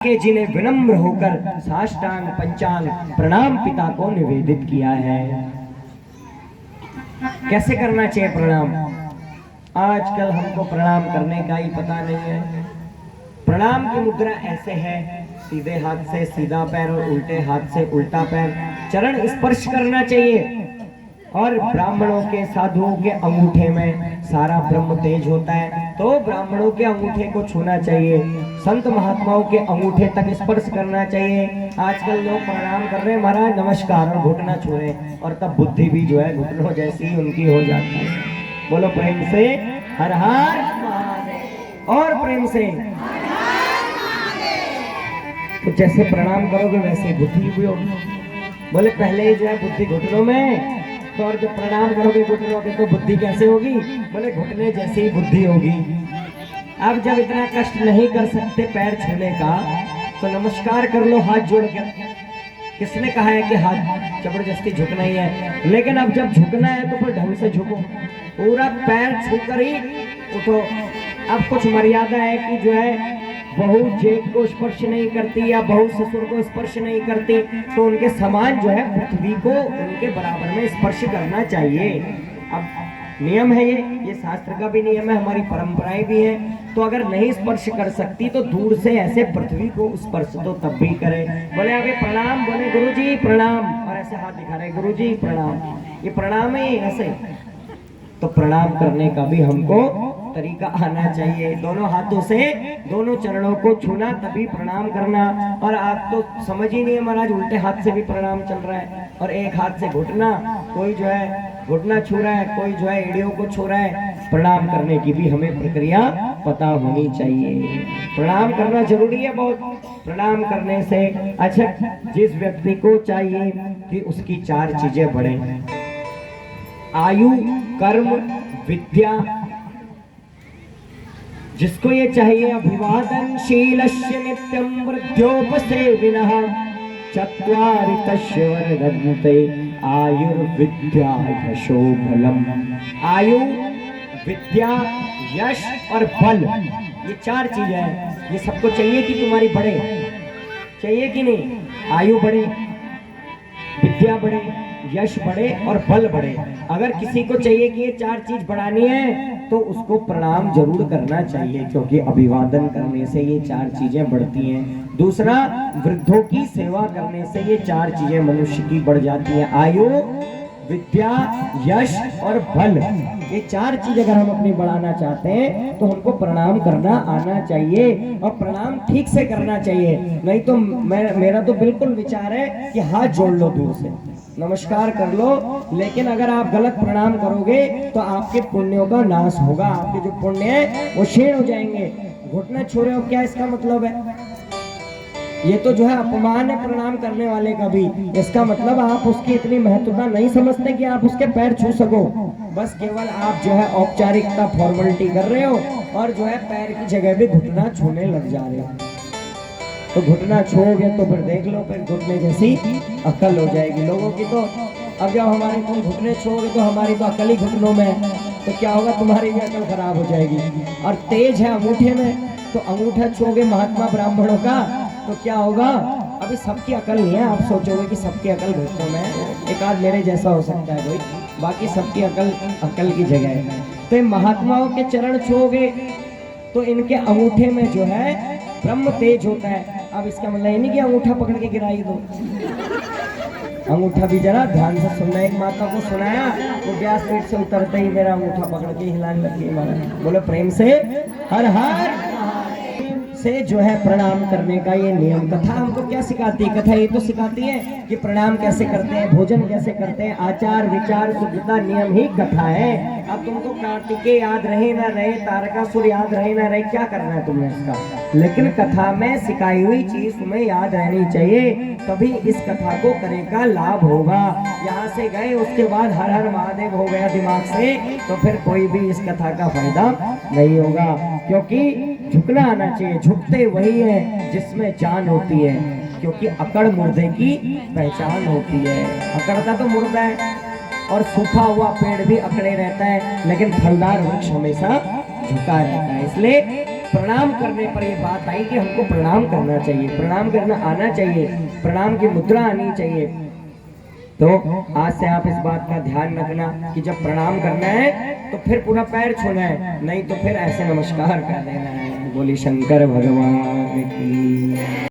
के जिन्हें विनम्र होकर साष्टांग पंचांग प्रणाम पिता को निवेदित किया है। कैसे करना चाहिए प्रणाम? आजकल हमको प्रणाम करने का ही पता नहीं है। प्रणाम की मुद्रा ऐसे है, सीधे हाथ से सीधा पैर और उल्टे हाथ से उल्टा पैर, चरण स्पर्श करना चाहिए। और ब्राह्मणों के साधुओं के अंगूठे में सारा ब्रह्म तेज होता है, तो ब्राह्मणों के अंगूठे को छूना चाहिए। संत महात्माओं के अंगूठे तक स्पर्श करना चाहिए। आजकल लोग प्रणाम कर रहे हैं, महाराज नमस्कार, और घुटना छू रहे हैं, और तब बुद्धि भी जो है घुटनों जैसी उनकी हो जाती है। बोलो प्रेम से हर हर महादेव, और प्रेम से। तो जैसे प्रणाम करोगे वैसे बुद्धि भी होगी। बोले पहले ही जो है बुद्धि घुटनों में, तो और जब प्रणाम करोगे घुटनों के तो बुद्धि कैसे होगी? बोले घुटने जैसी ही बुद्धि होगी। अब जब इतना कष्ट नहीं कर सकते पैर छूने का, तो नमस्कार कर लो हाथ जोड़ के। किसने कहा है कि हाथ जबरदस्ती झुकना ही है? लेकिन अब जब झुकना है तो फिर ढंग से झुको, पूरा पैर छूकर ही उठो। अब कुछ मर्यादा है कि जो है बहू जेठ को स्पर्श नहीं करती या बहू ससुर को स्पर्श नहीं करती, तो उनके समान जो है पृथ्वी को उनके बराबर में स्पर्श करना चाहिए। अब नियम है, ये शास्त्र का भी नियम है, हमारी परंपराएं भी है। तो अगर नहीं स्पर्श कर सकती तो दूर से ऐसे पृथ्वी को स्पर्श तो तब भी करे। बोले आगे प्रणाम, बोले गुरुजी प्रणाम, और ऐसे हाथ दिखा रहे गुरुजी प्रणाम, ये प्रणाम है ऐसे। तो प्रणाम करने का भी हमको तरीका आना चाहिए। दोनों हाथों से दोनों चरणों को छूना, तभी प्रणाम करना। और आप तो समझ ही नहीं है महाराज, उल्टे हाथ से भी प्रणाम चल रहा है, और एक हाथ से घुटना, कोई जो है घुटना छू रहा है, कोई जो है एड़ियों को छू रहा है। प्रणाम करने की भी हमें प्रक्रिया पता होनी चाहिए। प्रणाम करना जरूरी है बहुत। प्रणाम करने से अच्छा, जिस व्यक्ति को चाहिए कि उसकी 4 चीजें बढ़े: आयु, कर्म, विद्या। जिसको ये चाहिए, अभिवादनशीलस्य नित्यं वृद्ध्योपसेविनः चत्वारि तस्य वर्धन्ते आयुर्विद्या यशो बलम्। आयु, विद्या, यश और बल, ये 4 चीजें हैं। ये सबको चाहिए कि तुम्हारी बढ़े, चाहिए कि नहीं? आयु बढ़े, विद्या बढ़े, यश बढ़े और बल बढ़े। अगर किसी को चाहिए कि ये 4 चीज बढ़ानी है तो उसको प्रणाम जरूर करना चाहिए, क्योंकि अभिवादन करने से ये 4 चीजें बढ़ती हैं। दूसरा, वृद्धों की सेवा करने से ये 4 चीजें मनुष्य की बढ़ जाती हैं: आयु, विद्या, यश और बल। ये 4 चीज अगर हम अपनी बढ़ाना चाहते हैं तो हमको प्रणाम करना आना चाहिए, और प्रणाम ठीक से करना चाहिए। नहीं तो मेरा तो बिल्कुल विचार है कि हाथ जोड़ लो, दूर से नमस्कार कर लो, लेकिन अगर आप गलत प्रणाम करोगे तो आपके पुण्यों का नाश होगा। आपके जो पुण्य है वो क्षीण हो जाएंगे। घुटने छू रहे हो, क्या इसका मतलब है? ये तो जो है अपमान है प्रणाम करने वाले का भी। इसका मतलब आप उसकी इतनी महत्वता नहीं समझते कि आप उसके पैर छू सको। बस केवल आप जो है औपचारिकता, फॉर्मेलिटी कर रहे हो, और जो है पैर की जगह भी घुटना छूने लग जा रहे हो। तो घुटना छोड़ोगे तो फिर देख लो, फिर घुटने जैसी अकल हो जाएगी लोगों की। तो अब जब हमारे तुम घुटने छोड़ोगे तो हमारी तो अकल ही घुटनों में है, तो क्या होगा? तुम्हारी भी अकल खराब हो जाएगी। और तेज है अंगूठे में, तो अंगूठा छोड़ोगे महात्मा ब्राह्मणों का, तो क्या होगा? अभी सबकी अकल नहीं है। आप सोचोगे कि सबकी अकल घुटनों में है, एक आध मेरे जैसा हो सकता है कोई, बाकी सबकी अकल की जगह है। तो महात्माओं के चरण छूओगे तो इनके अंगूठे में जो है ब्रह्म तेज होता है। अब इसका मतलब ये नहीं कि अंगूठा पकड़ के गिराई दो। अंगूठा भी जरा ध्यान से सुनना। एक माता को सुनाया, वो व्यासपीठ से उतरते ही मेरा अंगूठा पकड़ के हिलाने लगी। महाराज बोलो प्रेम से हर हर से जो है प्रणाम करने का ये नियम। कथा हमको क्या सिखाती है? कथा ये तो सिखाती है कि प्रणाम कैसे करते हैं, भोजन कैसे करते हैं, आचार विचार शुद्धता नियम ही कथा है। अब तुमको कार्तिकेय याद रहे ना रहे, तारकासुर याद रहे ना रहे, क्या करना है तुमने इसका? लेकिन कथा में सिखाई हुई चीज तुम्हें याद रहनी चाहिए, तभी इस कथा को करने का लाभ होगा। यहाँ से गए उसके बाद हर हर महादेव हो गया दिमाग से, तो फिर कोई भी इस कथा का फायदा नहीं होगा। क्योंकि झुकना आना चाहिए। झुकते वही है जिसमें जान होती है, क्योंकि अकड़ मुर्दे की पहचान होती है। अकड़ता तो मुर्दा है, और सूखा हुआ पेड़ भी अकड़े रहता है, लेकिन फलदार वृक्ष हमेशा झुका रहता है। इसलिए प्रणाम करने पर ये बात आई कि हमको प्रणाम करना चाहिए, प्रणाम करना आना चाहिए, प्रणाम की मुद्रा आनी चाहिए। तो आज से आप इस बात का ध्यान रखना कि जब प्रणाम करना है तो फिर पूरा पैर छूना है, नहीं तो फिर ऐसे नमस्कार कर देना है। बोली शंकर भगवान की।